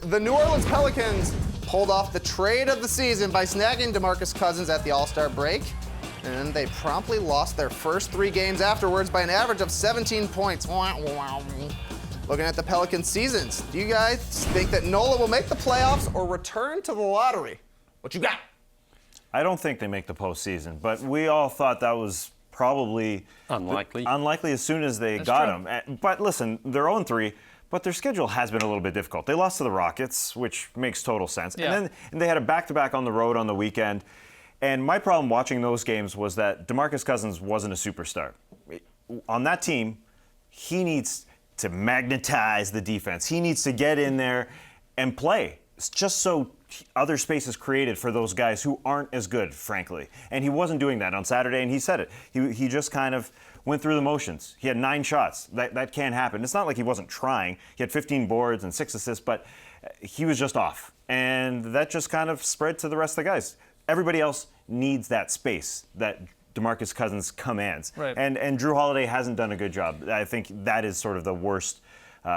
The New Orleans Pelicans pulled off the trade of the season by snagging DeMarcus Cousins at the All-Star break, and they promptly lost their first 3 games afterwards by an average of 17 points. Looking at the Pelicans seasons, do you guys think that Nola will make the playoffs or return to the lottery? What you got? I don't think they make the postseason, but we all thought that was probably unlikely as soon as they got him. But listen, they're 0-3, but their schedule has been a little bit difficult. They lost to the Rockets, which makes total sense. Yeah. And they had a back-to-back on the road on the weekend. And my problem watching those games was that DeMarcus Cousins wasn't a superstar. On that team, he needs to magnetize the defense. He needs to get in there and play. It's just so other space is created for those guys who aren't as good, frankly. And he wasn't doing that on Saturday, and he said it. He just kind of went through the motions. He had 9 shots. That can't happen. It's not like he wasn't trying. He had 15 boards and 6 assists, but he was just off. And that just kind of spread to the rest of the guys. Everybody else needs that space that DeMarcus Cousins commands. Right. And Jrue Holiday hasn't done a good job. I think that is sort of the worst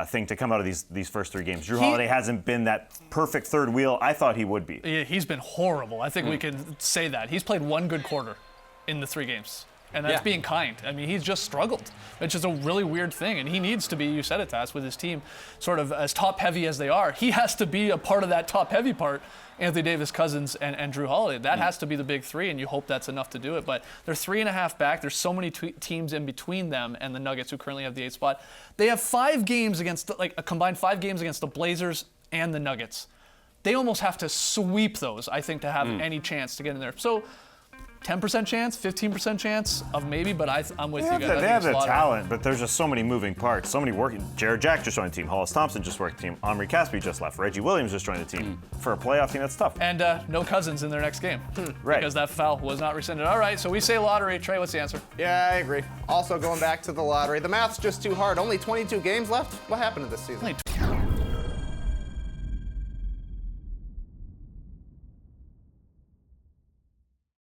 thing to come out of these first 3 games. Jrue Holiday hasn't been that perfect third wheel I thought he would be. Yeah, he's been horrible. I think we can say that. He's played 1 good quarter in the 3 games. And that's being kind. I mean, he's just struggled, which is a really weird thing. And he needs to be, you said it, Tass, with his team sort of as top-heavy as they are. He has to be a part of that top-heavy part, Anthony Davis, Cousins, and Jrue Holiday. That has to be the big 3, and you hope that's enough to do it. But they're 3.5 back. There's so many teams in between them and the Nuggets, who currently have the 8th spot. They have 5 games against, like a combined 5 games against the Blazers and the Nuggets. They almost have to sweep those, I think, to have any chance to get in there. So 10% chance, 15% chance of maybe, but I'm with you guys. They have the talent, but there's just so many moving parts, so many working. Jared Jack just joined the team. Hollis Thompson just worked the team. Omri Caspi just left. Reggie Williams just joined the team. For a playoff team, that's tough. And no Cousins in their next game. Right. Because that foul was not rescinded. All right, so we say lottery. Trey, what's the answer? Yeah, I agree. Also going back to the lottery, the math's just too hard. Only 22 games left? What happened to this season? Only